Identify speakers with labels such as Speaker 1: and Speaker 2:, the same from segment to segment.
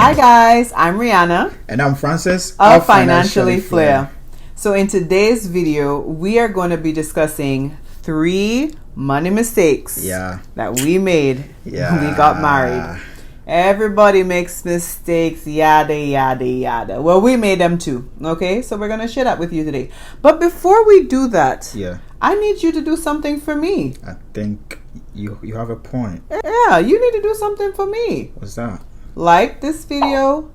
Speaker 1: Hi guys, I'm Rihanna.
Speaker 2: And I'm Francis
Speaker 1: of Financially Flair. So in today's video, we are going to be discussing 3 money mistakes that we made when we got married. Everybody makes mistakes, yada, yada, yada. Well, we made them too, okay? So we're going to share that with you today. But before we do that, I need you to do something for me.
Speaker 2: I think you have a point.
Speaker 1: Yeah, you need to do something for me.
Speaker 2: What's that?
Speaker 1: Like this video.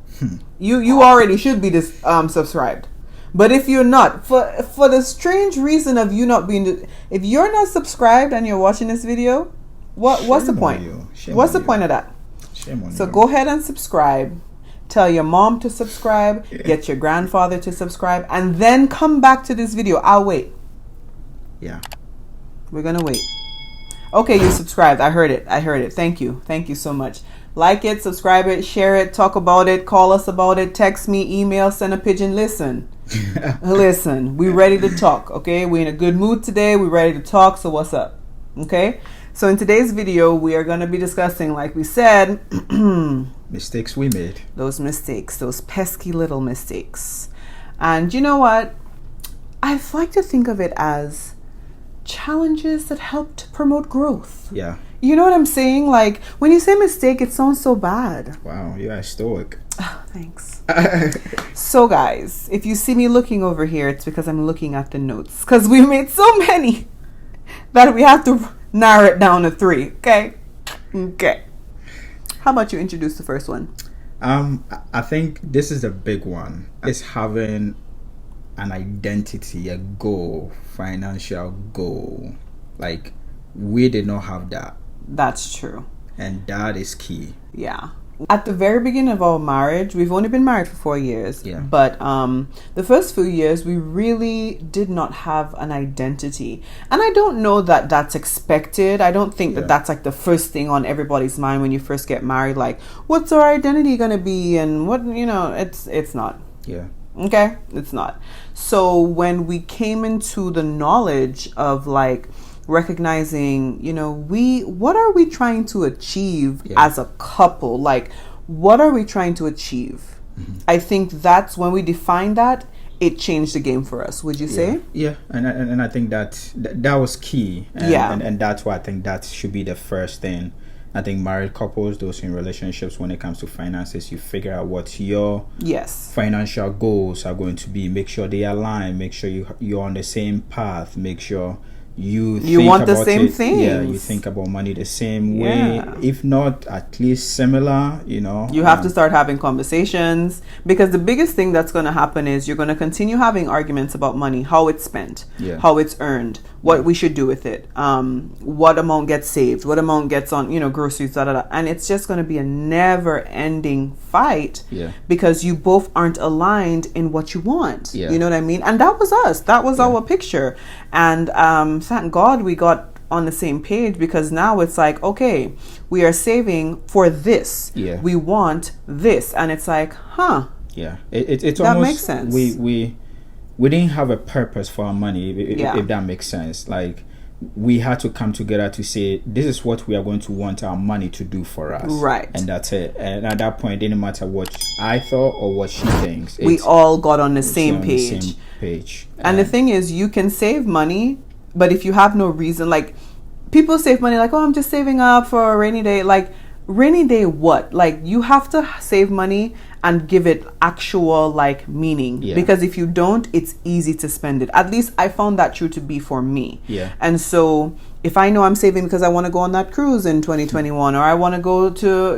Speaker 1: You already should be subscribed. But if you're not, for the strange reason of you not being, if you're not subscribed and you're watching this video, what's the point? What's the point of that?
Speaker 2: Shame on you.
Speaker 1: So go ahead and subscribe. Tell your mom to subscribe. Get your grandfather to subscribe, and then come back to this video. I'll wait.
Speaker 2: Yeah.
Speaker 1: We're gonna wait. Okay, you subscribed. I heard it. Thank you so much. Like it, subscribe it, share it, talk about it, call us about it, text me, email, send a pigeon. Listen, we ready to talk, okay? We're in a good mood today. We're ready to talk, so what's up, okay? So in today's video, we are going to be discussing, like we said,
Speaker 2: mistakes we made.
Speaker 1: Those mistakes, those pesky little mistakes. And you know what? I like to think of it as challenges that help to promote growth.
Speaker 2: Yeah.
Speaker 1: You know what I'm saying? Like, when you say mistake, it sounds so bad.
Speaker 2: Wow, you are stoic.
Speaker 1: Oh, thanks. So, guys, if you see me looking over here, it's because I'm looking at the notes. Because we made so many that we have to narrow it down to 3. Okay? Okay. How about you introduce the first one?
Speaker 2: I think this is a big one. It's having an identity, a goal, financial goal. Like, we did not have that.
Speaker 1: That's true.
Speaker 2: And that is key.
Speaker 1: Yeah. At the very beginning of our marriage, we've only been married for 4 years.
Speaker 2: Yeah.
Speaker 1: But the first few years, we really did not have an identity. And I don't know that that's expected. I don't think that that's like the first thing on everybody's mind when you first get married. Like, what's our identity going to be? And what, it's not.
Speaker 2: Yeah.
Speaker 1: Okay? It's not. So when we came into the knowledge of like, recognizing, what are we trying to achieve as a couple? Like, what are we trying to achieve? Mm-hmm. I think that's when we defined that, it changed the game for us. Would you say?
Speaker 2: Yeah, and I think that was key. And that's why I think that should be the first thing. I think married couples, those in relationships, when it comes to finances, you figure out what your financial goals are going to be. Make sure they align. Make sure you're on the same path. Make sure you think
Speaker 1: want the
Speaker 2: about
Speaker 1: same
Speaker 2: it,
Speaker 1: things.
Speaker 2: Yeah, you think about money the same way, if not at least similar. You
Speaker 1: have to start having conversations, because the biggest thing that's going to happen is you're going to continue having arguments about money, how it's spent, how it's earned, what we should do with it, what amount gets saved, what amount gets on groceries, and it's just going to be a never-ending fight because you both aren't aligned in what you want. You know what I mean? And that was us. That was our picture. And thank God we got on the same page, because now it's like, okay, we are saving for this. We want this. And it's like,
Speaker 2: it's
Speaker 1: that
Speaker 2: almost
Speaker 1: makes sense.
Speaker 2: We didn't have a purpose for our money, if that makes sense. Like, we had to come together to say, this is what we are going to want our money to do for us. Right. And that's it. And at that point, it didn't matter what I thought or what she thinks.
Speaker 1: We all got on the same page. And the thing is, you can save money, but if you have no reason, like, people save money like, oh, I'm just saving up for a rainy day. Like, rainy day what? Like, you have to save money and give it actual like meaning, because if you don't, it's easy to spend it. At least I found that true to be for me. And so if I know I'm saving because I want to go on that cruise in 2021, or I want to go to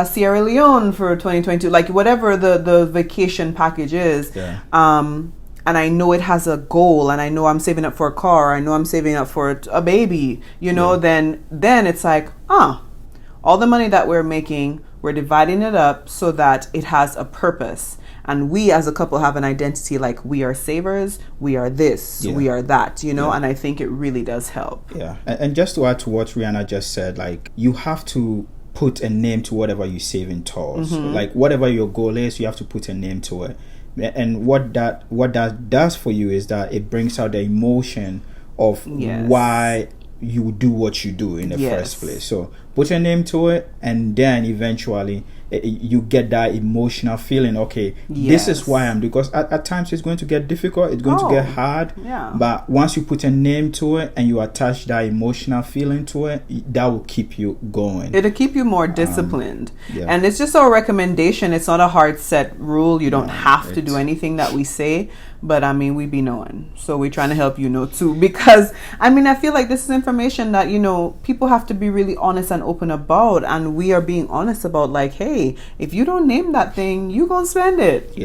Speaker 1: Sierra Leone for 2022, like whatever the vacation package is, and I know it has a goal, and I know I'm saving up for a car, I know I'm saving up for a baby, then it's like, all the money that we're making, we're dividing it up so that it has a purpose. And we as a couple have an identity, like, we are savers, we are this, we are that, and I think it really does help.
Speaker 2: Yeah. And just to add to what Rihanna just said, like, you have to put a name to whatever you're saving towards. Like, whatever your goal is, you have to put a name to it. And what that does for you is that it brings out the emotion of why you do what you do in the first place. So put a name to it, and then eventually you get that emotional feeling. Okay, this is why I'm, because at times it's going to get difficult, it's going to get hard. But once you put a name to it and you attach that emotional feeling to it, that will keep you going.
Speaker 1: It'll keep you more disciplined. And it's just a recommendation. It's not a hard set rule. You don't have to do anything that we say. But I mean, we be knowing. So we're trying to help you know too. Because I mean, I feel like this is information that, you know, people have to be really honest and open about. And we are being honest about, like, hey, if you don't name that thing, you gonna spend it.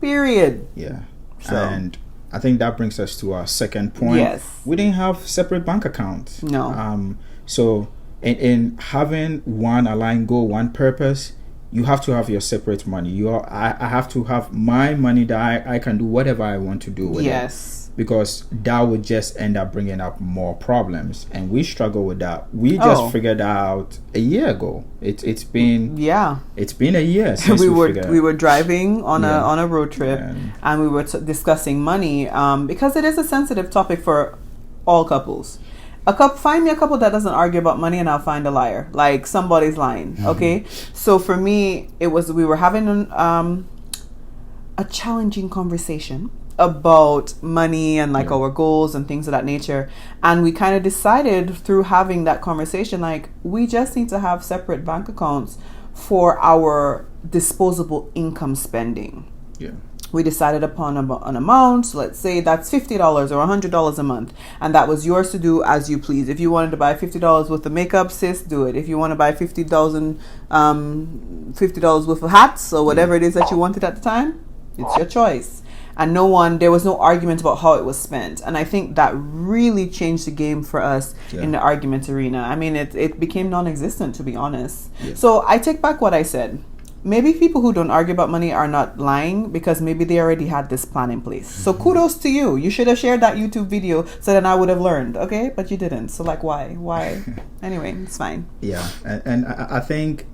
Speaker 1: Period.
Speaker 2: So. And I think that brings us to our second point. We didn't have separate bank accounts. So in having one aligned goal, one purpose, you have to have your separate money. I have to have my money that I can do whatever I want to do with it. Because that would just end up bringing up more problems, and we struggle with that. We just figured that out a year ago. It's been a year since we
Speaker 1: were driving on a road trip, and we were discussing money because it is a sensitive topic for all couples. Find me a couple that doesn't argue about money, and I'll find a liar. Like, somebody's lying. Okay, so for me, we were having a challenging conversation about money and like our goals and things of that nature, and we kind of decided through having that conversation, like, we just need to have separate bank accounts for our disposable income spending. We decided upon an amount. So let's say that's $50 or $100 a month, and that was yours to do as you please. If you wanted to buy $50 worth of makeup, sis, do it. If you want to buy $50 worth of hats or whatever it is that you wanted at the time, it's your choice. And there was no argument about how it was spent. And I think that really changed the game for us in the argument arena. I mean, it became non-existent, to be honest. So I take back what I said. Maybe people who don't argue about money are not lying, because maybe they already had this plan in place. So kudos to you. You should have shared that YouTube video so then I would have learned. Okay, but you didn't. So like, why? Anyway, it's fine.
Speaker 2: And I think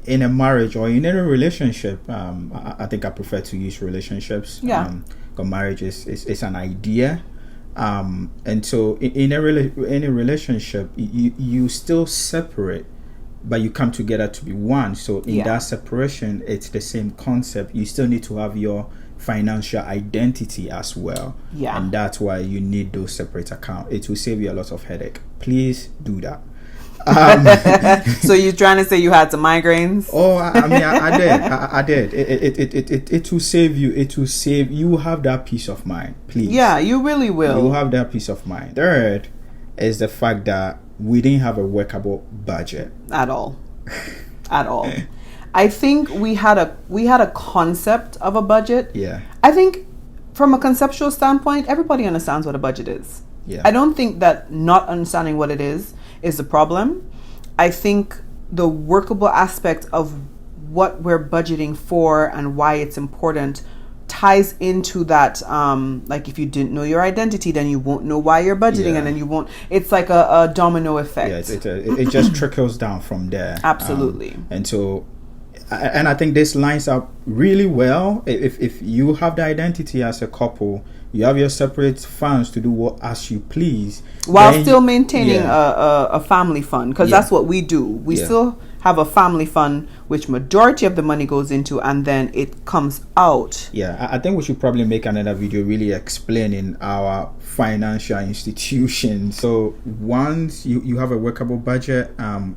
Speaker 2: in a marriage or in any relationship, I think I prefer to use relationships. Because marriage is an idea. And so in any relationship, you still separate, but you come together to be one. So in that separation, it's the same concept. You still need to have your financial identity as well. And that's why you need those separate accounts. It will save you a lot of headache. Please do that.
Speaker 1: So you're trying to say you had some migraines?
Speaker 2: Oh, I mean, I did. It will save you. It will save you. Have that peace of mind, please.
Speaker 1: Yeah, you really will.
Speaker 2: You have that peace of mind. Third is the fact that we didn't have a workable budget
Speaker 1: at all. I think we had a concept of a budget. I think from a conceptual standpoint, everybody understands what a budget is. I don't think that not understanding what it is the problem. I think the workable aspect of what we're budgeting for and why it's important ties into that. Like, if you didn't know your identity, then you won't know why you're budgeting, and then you won't. It's like a domino effect.
Speaker 2: It just trickles down from there.
Speaker 1: Absolutely.
Speaker 2: And so, and I think this lines up really well. If you have the identity as a couple, you have your separate funds to do as you please,
Speaker 1: while still maintaining a family fund, because that's what we do. We still have a family fund, which majority of the money goes into, and then it comes out.
Speaker 2: I think we should probably make another video really explaining our financial institution. So once you have a workable budget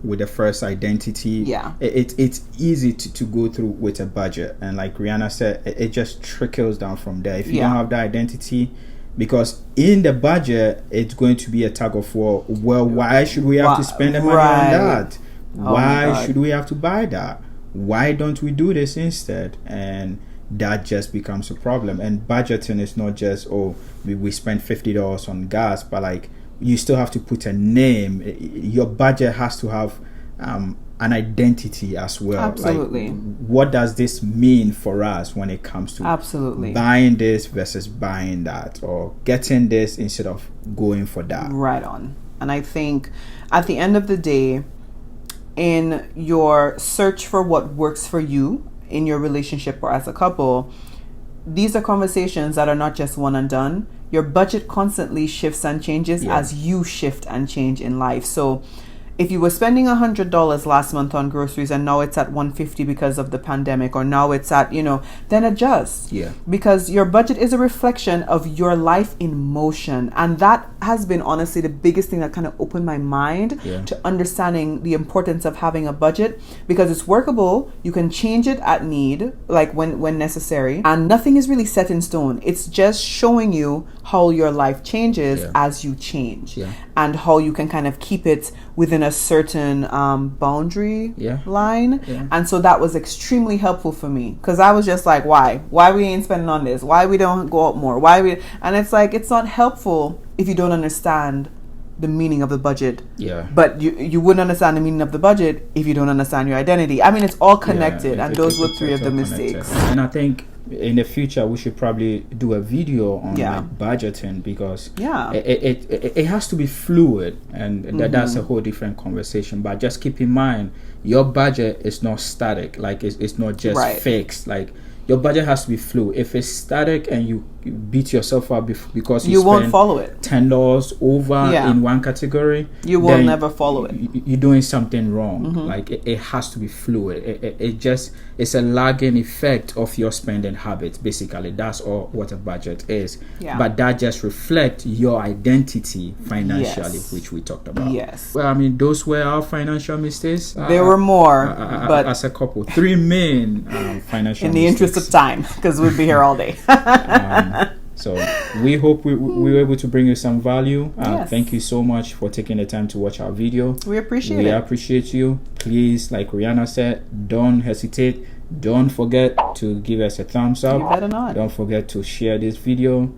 Speaker 2: with the first identity, it's easy to go through with a budget. And like Rihanna said, it just trickles down from there. If you don't have that identity, because in the budget, it's going to be a tug of war. Well, why should we have to spend the money on that? Why should we have to buy that? Why don't we do this instead? And that just becomes a problem. And budgeting is not just, we spend $50 on gas, but like, you still have to put a name. Your budget has to have an identity as well.
Speaker 1: Absolutely.
Speaker 2: Like, what does this mean for us when it comes to buying this versus buying that, or getting this instead of going for that?
Speaker 1: Right on. And I think at the end of the day, in your search for what works for you in your relationship or as a couple, these are conversations that are not just one and done. your budget constantly shifts and changes as you shift and change in life. So if you were spending $100 last month on groceries and now it's at $150 because of the pandemic, or now it's at, then adjust.
Speaker 2: Yeah.
Speaker 1: Because your budget is a reflection of your life in motion. And that has been honestly the biggest thing that kind of opened my mind to understanding the importance of having a budget, because it's workable. You can change it at need, like when necessary. And nothing is really set in stone. It's just showing you how your life changes as you change, and how you can kind of keep it within a certain boundary line. And so that was extremely helpful for me, because I was just like, why we ain't spending on this, why we don't go out more, and it's like, it's not helpful if you don't understand the meaning of the budget. But you wouldn't understand the meaning of the budget if you don't understand your identity. I mean, it's all connected, and those were three of the mistakes.
Speaker 2: And I think in the future we should probably do a video on like budgeting, because it has to be fluid, and that's a whole different conversation. But just keep in mind, your budget is not static. Like it's not just fixed. Like your budget has to be fluid. If it's static and you beat yourself up because you
Speaker 1: won't follow it,
Speaker 2: $10 over in one category,
Speaker 1: you will never follow it.
Speaker 2: You're doing something wrong. Like it has to be fluid. It's a lagging effect of your spending habits. Basically, that's all what a budget is. But that just reflects your identity financially, which we talked about. Well, I mean, those were our financial mistakes.
Speaker 1: There were more, but
Speaker 2: as a couple, three main financial.
Speaker 1: In the interest of time, because we'd be here all day.
Speaker 2: So we hope we were able to bring you some value. Thank you so much for taking the time to watch our video.
Speaker 1: We appreciate it.
Speaker 2: We appreciate you. Please, like Rihanna said, don't hesitate. Don't forget to give us a thumbs up.
Speaker 1: You better not.
Speaker 2: Don't forget to share this video.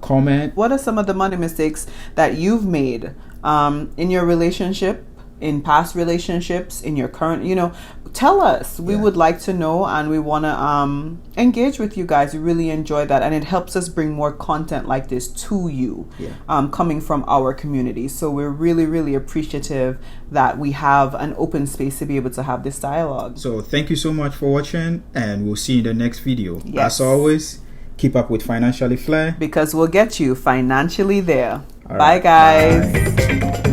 Speaker 2: Comment.
Speaker 1: What are some of the money mistakes that you've made in your relationship, in past relationships, in your current, tell us. We would like to know, and we want to engage with you guys. We really enjoy that, and it helps us bring more content like this to you, coming from our community. So we're really, really appreciative that we have an open space to be able to have this dialogue.
Speaker 2: So thank you so much for watching, and we'll see you in the next video. As always, keep up with Financially Flair,
Speaker 1: because we'll get you financially there. Bye, guys.
Speaker 2: Bye.